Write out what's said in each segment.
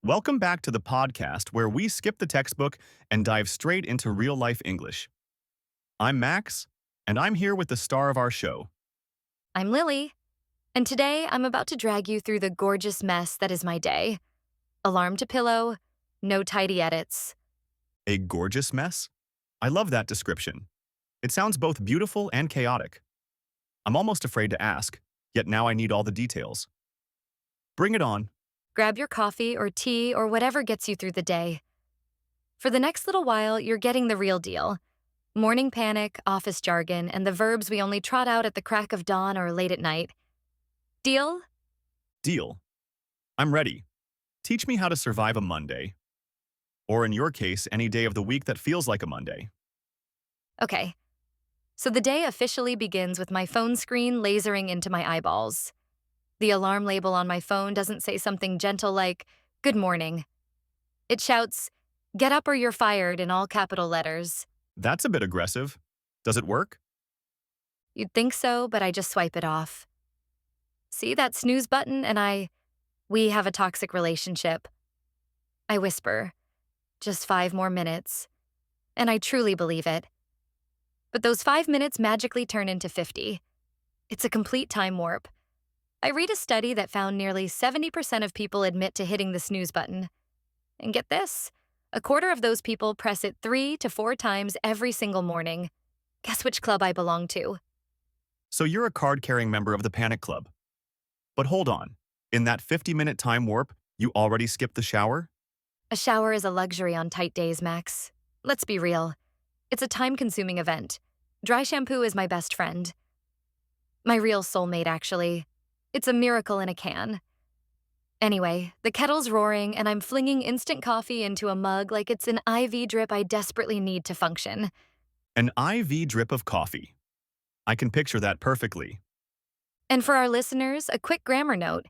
Welcome back to the podcast where we skip the textbook and dive straight into real life English. I'm Max, and I'm here with the star of our show. I'm Lily, and today I'm about to drag you through the gorgeous mess that is my day. Alarm to pillow, no tidy edits. A gorgeous mess? I love that description. It sounds both beautiful and chaotic. I'm almost afraid to ask, yet now I need all the details. Bring it on. Grab your coffee or tea or whatever gets you through the day. For the next little while, you're getting the real deal. Morning panic, office jargon, and the verbs we only trot out at the crack of dawn or late at night. Deal? Deal. I'm ready. Teach me how to survive a Monday. Or in your case, any day of the week that feels like a Monday. Okay. So the day officially begins with my phone screen lasering into my eyeballs. The alarm label on my phone doesn't say something gentle like, "Good morning." It shouts, "Get up or you're fired," in all capital letters. That's a bit aggressive. Does it work? You'd think so, but I just swipe it off. See that snooze button we have a toxic relationship. I whisper, just 5 more minutes. And I truly believe it. But those 5 minutes magically turn into 50. It's a complete time warp. I read a study that found nearly 70% of people admit to hitting the snooze button. And get this, a quarter of those people press it 3 to 4 times every single morning. Guess which club I belong to? So you're a card-carrying member of the Panic Club. But hold on. In that 50-minute time warp, you already skipped the shower? A shower is a luxury on tight days, Max. Let's be real. It's a time-consuming event. Dry shampoo is my best friend. My real soulmate, actually. It's a miracle in a can. Anyway, the kettle's roaring and I'm flinging instant coffee into a mug like it's an IV drip I desperately need to function. An IV drip of coffee. I can picture that perfectly. And for our listeners, a quick grammar note.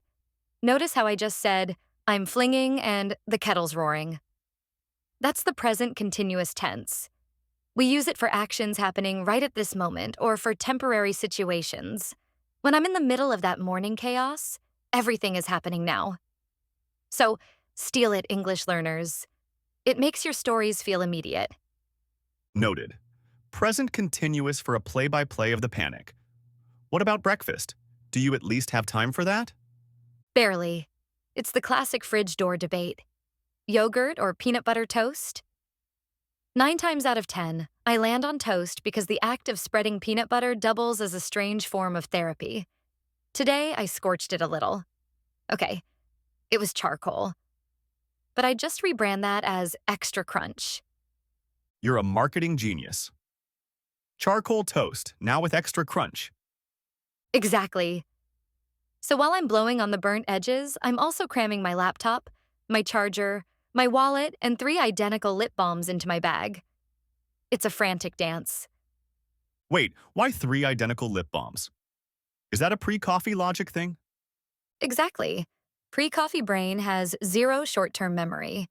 Notice how I just said, "I'm flinging" and "the kettle's roaring." That's the present continuous tense. We use it for actions happening right at this moment or for temporary situations. When I'm in the middle of that morning chaos, everything is happening now. So, steal it, English learners. It makes your stories feel immediate. Noted. Present continuous for a play-by-play of the panic. What about breakfast? Do you at least have time for that? Barely. It's the classic fridge door debate. Yogurt or peanut butter toast? 9 times out of 10, I land on toast because the act of spreading peanut butter doubles as a strange form of therapy. Today, I scorched it a little. Okay, it was charcoal. But I just rebrand that as extra crunch. You're a marketing genius. Charcoal toast, now with extra crunch. Exactly. So while I'm blowing on the burnt edges, I'm also cramming my laptop, my charger, my wallet, and 3 identical lip balms into my bag. It's a frantic dance. Wait, why 3 identical lip balms? Is that a pre-coffee logic thing? Exactly. Pre-coffee brain has 0 short-term memory.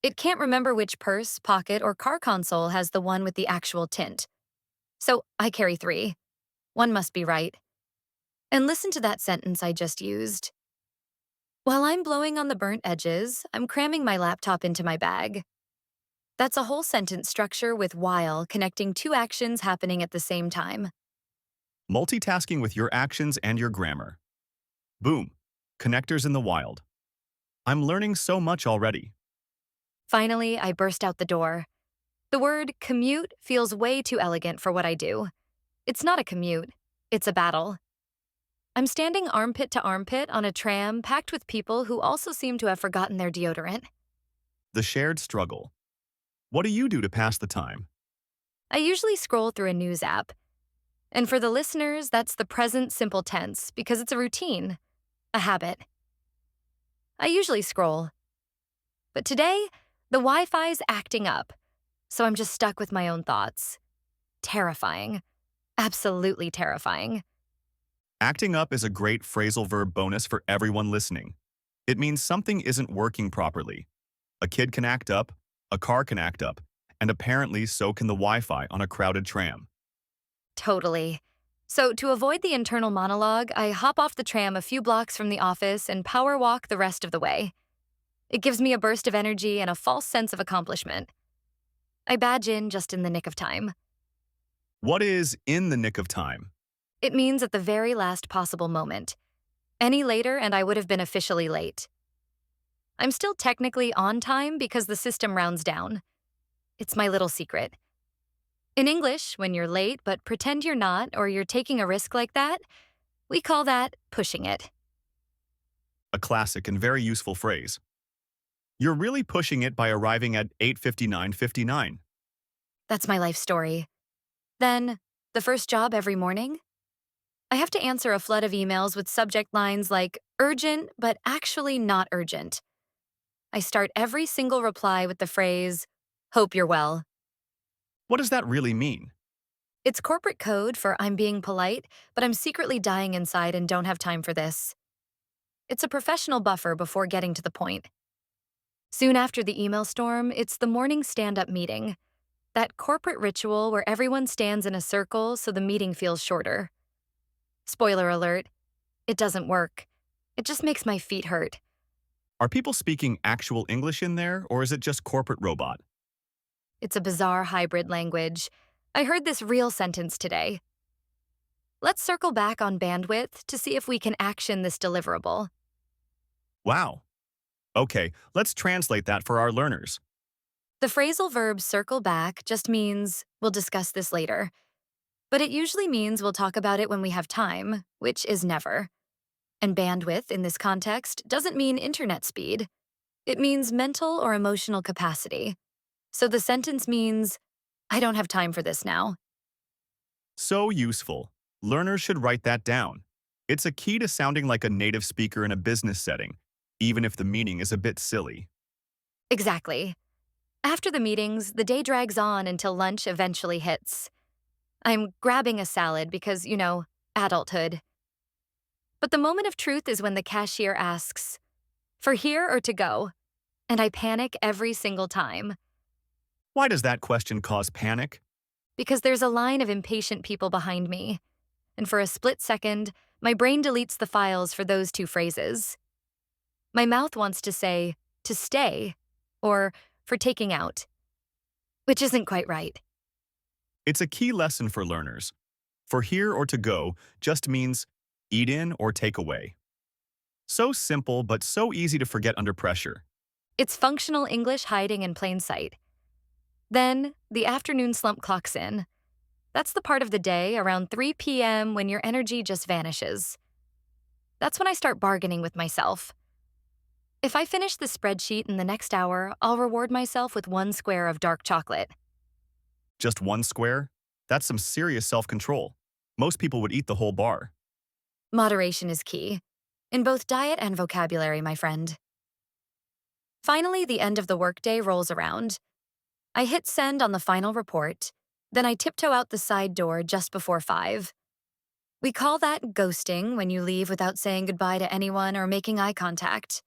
It can't remember which purse, pocket, or car console has the one with the actual tint. So I carry 3. One must be right. And listen to that sentence I just used. While I'm blowing on the burnt edges, I'm cramming my laptop into my bag. That's a whole sentence structure with while connecting 2 actions happening at the same time. Multitasking with your actions and your grammar. Boom. Connectors in the wild. I'm learning so much already. Finally, I burst out the door. The word commute feels way too elegant for what I do. It's not a commute, it's a battle. I'm standing armpit to armpit on a tram packed with people who also seem to have forgotten their deodorant. The shared struggle. What do you do to pass the time? I usually scroll through a news app. And for the listeners, that's the present simple tense because it's a routine, a habit. I usually scroll. But today, the Wi-Fi's acting up, so I'm just stuck with my own thoughts. Terrifying. Absolutely terrifying. Acting up is a great phrasal verb bonus for everyone listening. It means something isn't working properly. A kid can act up, a car can act up, and apparently so can the Wi-Fi on a crowded tram. Totally. So to avoid the internal monologue, I hop off the tram a few blocks from the office and power walk the rest of the way. It gives me a burst of energy and a false sense of accomplishment. I badge in just in the nick of time. What is in the nick of time? It means at the very last possible moment. Any later, and I would have been officially late. I'm still technically on time because the system rounds down. It's my little secret. In English, when you're late but pretend you're not or you're taking a risk like that, we call that pushing it. A classic and very useful phrase. You're really pushing it by arriving at 8:59:59. That's my life story. Then, the first job every morning? I have to answer a flood of emails with subject lines like urgent but actually not urgent. I start every single reply with the phrase, hope you're well. What does that really mean? It's corporate code for I'm being polite, but I'm secretly dying inside and don't have time for this. It's a professional buffer before getting to the point. Soon after the email storm, it's the morning stand-up meeting. That corporate ritual where everyone stands in a circle so the meeting feels shorter. Spoiler alert, it doesn't work. It just makes my feet hurt. Are people speaking actual English in there, or is it just corporate robot? It's a bizarre hybrid language. I heard this real sentence today. Let's circle back on bandwidth to see if we can action this deliverable. Wow. Okay, let's translate that for our learners. The phrasal verb circle back just means we'll discuss this later. But it usually means we'll talk about it when we have time, which is never. And bandwidth in this context doesn't mean internet speed. It means mental or emotional capacity. So the sentence means, I don't have time for this now. So useful. Learners should write that down. It's a key to sounding like a native speaker in a business setting, even if the meaning is a bit silly. Exactly. After the meetings, the day drags on until lunch eventually hits. I'm grabbing a salad because, adulthood. But the moment of truth is when the cashier asks, for here or to go? And I panic every single time. Why does that question cause panic? Because there's a line of impatient people behind me. And for a split second, my brain deletes the files for those two phrases. My mouth wants to say, to stay, or for taking out, which isn't quite right. It's a key lesson for learners. For here or to go just means eat in or take away. So simple, but so easy to forget under pressure. It's functional English hiding in plain sight. Then, the afternoon slump clocks in. That's the part of the day around 3 p.m. when your energy just vanishes. That's when I start bargaining with myself. If I finish the spreadsheet in the next hour, I'll reward myself with 1 square of dark chocolate. Just one square? That's some serious self-control. Most people would eat the whole bar. Moderation is key. In both diet and vocabulary, my friend. Finally, the end of the workday rolls around. I hit send on the final report, then I tiptoe out the side door just before 5. We call that ghosting when you leave without saying goodbye to anyone or making eye contact.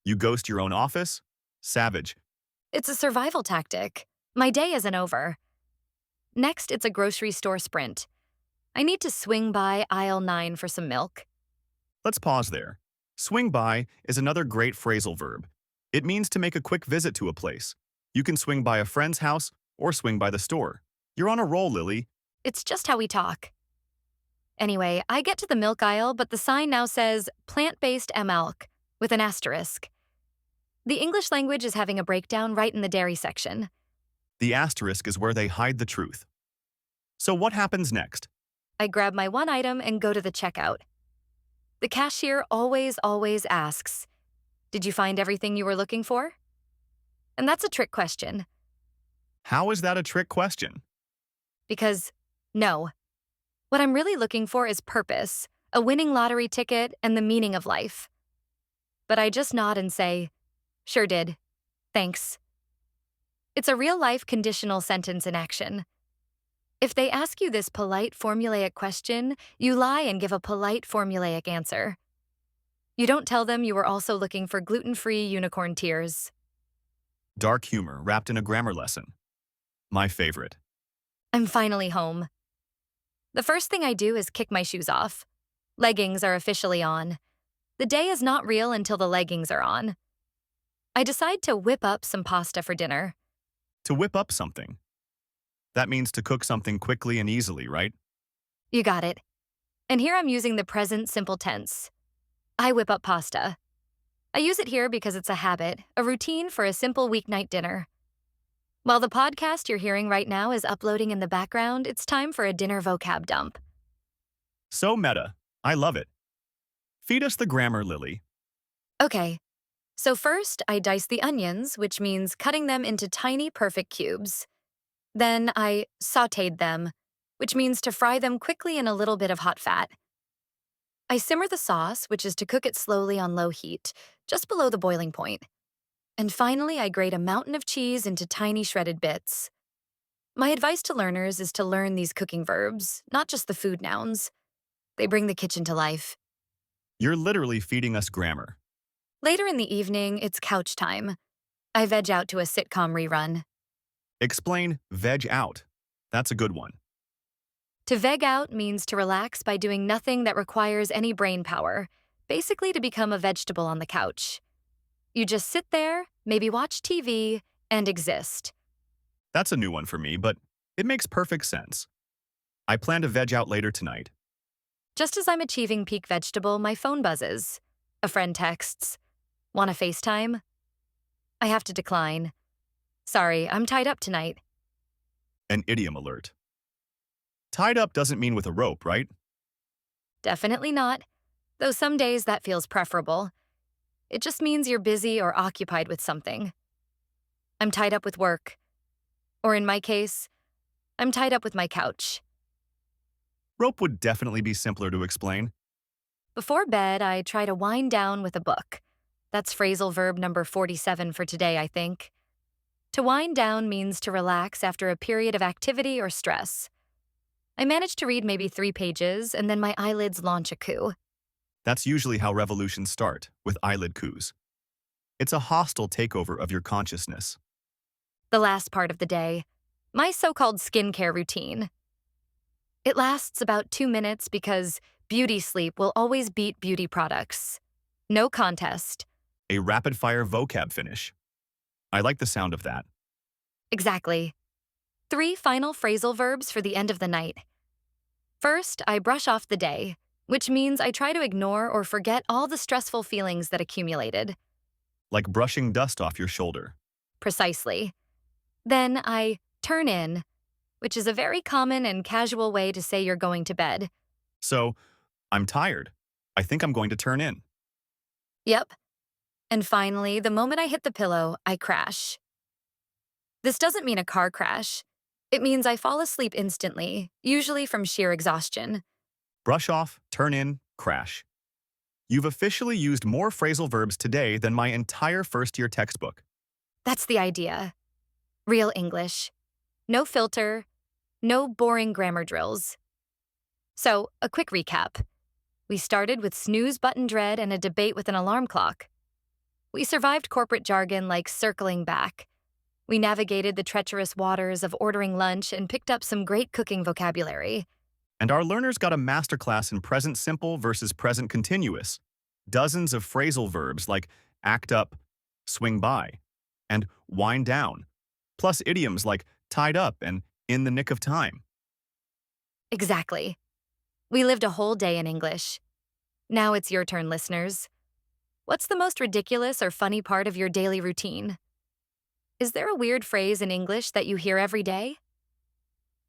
You ghost your own office? Savage. It's a survival tactic. My day isn't over. Next, it's a grocery store sprint. I need to swing by aisle 9 for some milk. Let's pause there. Swing by is another great phrasal verb. It means to make a quick visit to a place. You can swing by a friend's house or swing by the store. You're on a roll, Lily. It's just how we talk. Anyway, I get to the milk aisle, but the sign now says plant-based milk with an asterisk. The English language is having a breakdown right in the dairy section. The asterisk is where they hide the truth. So what happens next? I grab my one item and go to the checkout. The cashier always asks, did you find everything you were looking for? And that's a trick question. How is that a trick question? Because, no. What I'm really looking for is purpose, a winning lottery ticket, and the meaning of life. But I just nod and say, sure did. Thanks. It's a real-life conditional sentence in action. If they ask you this polite formulaic question, you lie and give a polite formulaic answer. You don't tell them you were also looking for gluten-free unicorn tears. Dark humor wrapped in a grammar lesson. My favorite. I'm finally home. The first thing I do is kick my shoes off. Leggings are officially on. The day is not real until the leggings are on. I decide to whip up some pasta for dinner. To whip up something. That means to cook something quickly and easily, right? You got it. And here I'm using the present simple tense. I whip up pasta. I use it here because it's a habit, a routine for a simple weeknight dinner. While the podcast you're hearing right now is uploading in the background, it's time for a dinner vocab dump. So meta. I love it. Feed us the grammar, Lily. Okay, so first I dice the onions, which means cutting them into tiny, perfect cubes. Then I sautéed them, which means to fry them quickly in a little bit of hot fat. I simmer the sauce, which is to cook it slowly on low heat, just below the boiling point. And finally, I grate a mountain of cheese into tiny shredded bits. My advice to learners is to learn these cooking verbs, not just the food nouns. They bring the kitchen to life. You're literally feeding us grammar. Later in the evening, it's couch time. I veg out to a sitcom rerun. Explain veg out. That's a good one. To veg out means to relax by doing nothing that requires any brain power, basically to become a vegetable on the couch. You just sit there, maybe watch TV, and exist. That's a new one for me, but it makes perfect sense. I plan to veg out later tonight. Just as I'm achieving peak vegetable, my phone buzzes. A friend texts, "Want a FaceTime?" I have to decline. Sorry, I'm tied up tonight. An idiom alert. Tied up doesn't mean with a rope, right? Definitely not, though some days that feels preferable. It just means you're busy or occupied with something. I'm tied up with work. Or in my case, I'm tied up with my couch. Rope would definitely be simpler to explain. Before bed, I try to wind down with a book. That's phrasal verb number 47 for today, I think. To wind down means to relax after a period of activity or stress. I manage to read maybe 3 pages, and then my eyelids launch a coup. That's usually how revolutions start, with eyelid coups. It's a hostile takeover of your consciousness. The last part of the day, my so-called skincare routine. It lasts about 2 minutes because beauty sleep will always beat beauty products. No contest. A rapid-fire vocab finish. I like the sound of that. Exactly. 3 final phrasal verbs for the end of the night. First, I brush off the day, which means I try to ignore or forget all the stressful feelings that accumulated. Like brushing dust off your shoulder. Precisely. Then I turn in, which is a very common and casual way to say you're going to bed. So, I'm tired. I think I'm going to turn in. Yep. And finally, the moment I hit the pillow, I crash. This doesn't mean a car crash. It means I fall asleep instantly, usually from sheer exhaustion. Brush off, turn in, crash. You've officially used more phrasal verbs today than my entire first-year textbook. That's the idea. Real English. No filter. No boring grammar drills. So, a quick recap. We started with snooze button dread and a debate with an alarm clock. We survived corporate jargon like circling back. We navigated the treacherous waters of ordering lunch and picked up some great cooking vocabulary. And our learners got a masterclass in present simple versus present continuous. Dozens of phrasal verbs like act up, swing by, and wind down, plus idioms like tied up and in the nick of time. Exactly. We lived a whole day in English. Now it's your turn, listeners. What's the most ridiculous or funny part of your daily routine? Is there a weird phrase in English that you hear every day?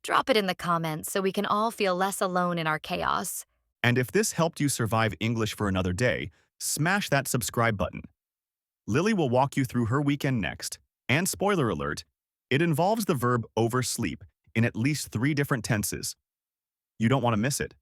Drop it in the comments so we can all feel less alone in our chaos. And if this helped you survive English for another day, smash that subscribe button. Lily will walk you through her weekend next. And spoiler alert, it involves the verb oversleep in at least 3 different tenses. You don't want to miss it.